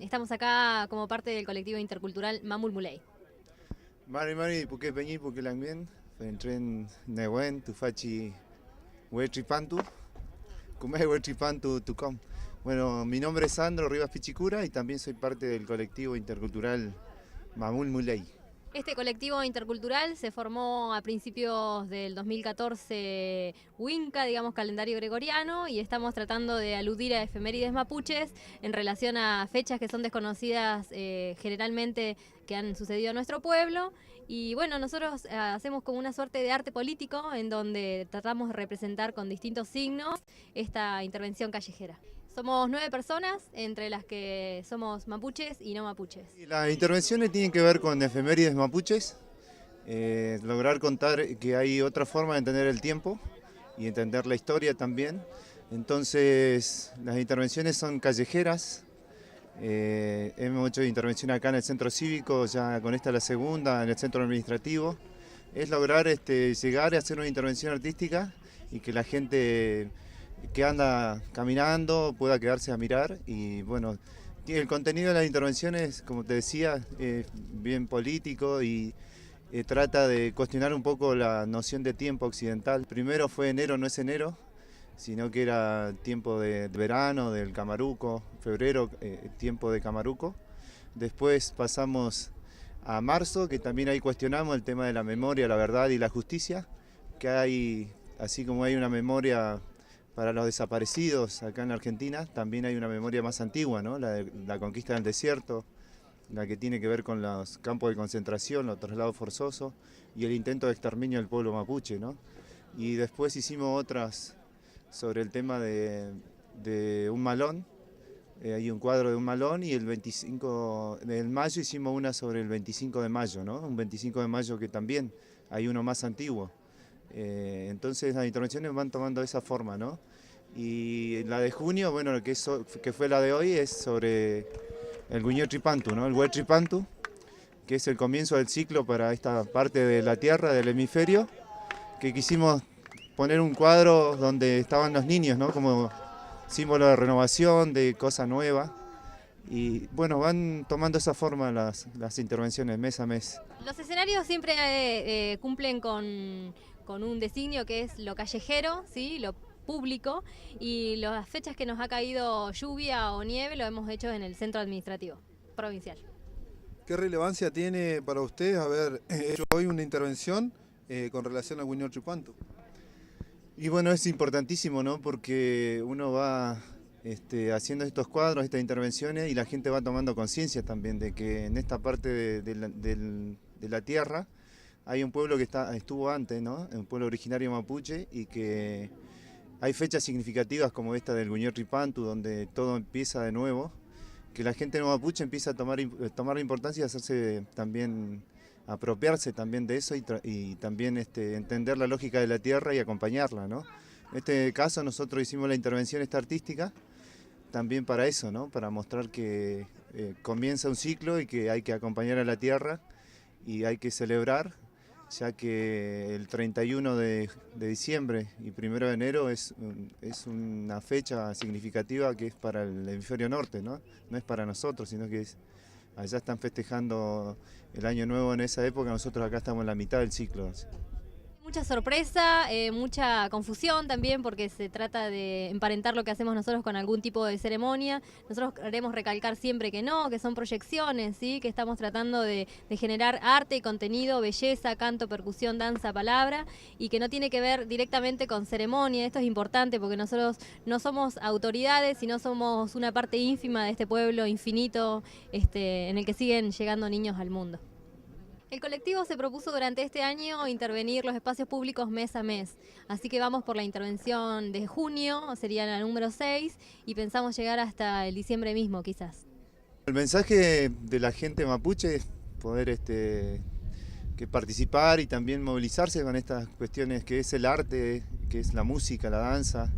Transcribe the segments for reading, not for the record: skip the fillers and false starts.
estamos acá como parte del colectivo intercultural Mamul Muley. Mari, porque vení, porque langbien, entren newen, tu fachi, huetripantu, kumé huetripantu, tucom. Bueno, mi nombre es Sandro Rivas Pichicura y también soy parte del colectivo intercultural Mamul Muley. Este colectivo intercultural se formó a principios del 2014 Winca, digamos calendario gregoriano, y estamos tratando de aludir a efemérides mapuches en relación a fechas que son desconocidas generalmente que han sucedido a nuestro pueblo. Y bueno, nosotros hacemos como una suerte de arte político en donde tratamos de representar con distintos signos esta intervención callejera. Somos 9 personas, entre las que somos mapuches y no mapuches. Las intervenciones tienen que ver con efemérides mapuches, lograr contar que hay otra forma de entender el tiempo y entender la historia también. Entonces, las intervenciones son callejeras. Hemos hecho intervención acá en el centro cívico, ya con esta la segunda, en el centro administrativo. Es lograr llegar a hacer una intervención artística y que la gente que anda caminando pueda quedarse a mirar. Y bueno, el contenido de las intervenciones, como te decía, es bien político y trata de cuestionar un poco la noción de tiempo occidental. Primero fue enero, no es enero, sino que era tiempo de verano, del Camaruco, febrero, tiempo de Camaruco. Después pasamos a marzo, que también ahí cuestionamos el tema de la memoria, la verdad y la justicia, que hay, así como hay una memoria para los desaparecidos acá en Argentina, también hay una memoria más antigua, ¿no? La de la conquista del desierto, la que tiene que ver con los campos de concentración, los traslados forzosos y el intento de exterminio del pueblo mapuche, ¿no? Y después hicimos otras sobre el tema de un malón, hay un cuadro de un malón, y el 25 de mayo hicimos una sobre el 25 de mayo, ¿no? Un 25 de mayo que también hay uno más antiguo. Entonces las intervenciones van tomando esa forma, ¿no? Y la de junio, bueno, que fue la de hoy, es sobre el Huiñotripantu, ¿no? El Huetripantu, que es el comienzo del ciclo para esta parte de la Tierra, del hemisferio, que quisimos poner un cuadro donde estaban los niños, ¿no? Como símbolo de renovación, de cosa nueva. Y bueno, van tomando esa forma las intervenciones mes a mes. Los escenarios siempre cumplen con un designio que es lo callejero, ¿sí? Lo público, y las fechas que nos ha caído lluvia o nieve lo hemos hecho en el centro administrativo provincial. ¿Qué relevancia tiene para ustedes haber hecho hoy una intervención con relación al Huiñotripantu? Y bueno, es importantísimo, ¿no? Porque uno va haciendo estos cuadros, estas intervenciones, y la gente va tomando conciencia también de que en esta parte de la tierra hay un pueblo que estuvo antes, ¿no? Un pueblo originario mapuche, y que hay fechas significativas como esta del Huiñotripantu, donde todo empieza de nuevo, que la gente no mapuche empieza a tomar importancia y hacerse también, apropiarse también de eso y también entender la lógica de la tierra y acompañarla, ¿no? En este caso nosotros hicimos la intervención esta artística también para eso, ¿no? Para mostrar que comienza un ciclo y que hay que acompañar a la tierra y hay que celebrar, ya que el 31 de diciembre y 1 de enero es una fecha significativa que es para el hemisferio norte, ¿no? No es para nosotros, sino que allá están festejando el año nuevo en esa época, nosotros acá estamos en la mitad del ciclo. Mucha sorpresa, mucha confusión también, porque se trata de emparentar lo que hacemos nosotros con algún tipo de ceremonia. Nosotros queremos recalcar siempre que no, que son proyecciones, ¿sí? Que estamos tratando de generar arte, contenido, belleza, canto, percusión, danza, palabra, y que no tiene que ver directamente con ceremonia. Esto es importante porque nosotros no somos autoridades, sino somos una parte ínfima de este pueblo infinito en el que siguen llegando niños al mundo. El colectivo se propuso durante este año intervenir los espacios públicos mes a mes, así que vamos por la intervención de junio, sería la número 6, y pensamos llegar hasta el diciembre mismo quizás. El mensaje de la gente mapuche es poder que participar y también movilizarse con estas cuestiones que es el arte, que es la música, la danza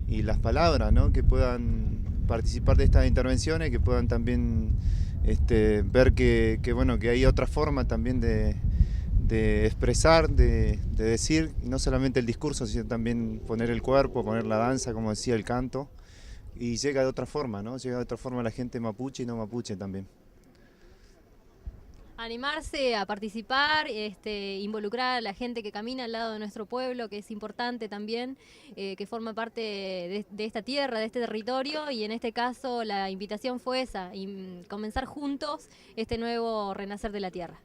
y las palabras, ¿no? Que puedan participar de estas intervenciones, que puedan también ver que hay otra forma también de expresar, de decir, no solamente el discurso, sino también poner el cuerpo, poner la danza, como decía, el canto, y llega de otra forma, ¿no? Llega de otra forma a la gente mapuche y no mapuche también. Animarse a participar, involucrar a la gente que camina al lado de nuestro pueblo, que es importante también, que forma parte de esta tierra, de este territorio, y en este caso la invitación fue esa, comenzar juntos este nuevo renacer de la tierra.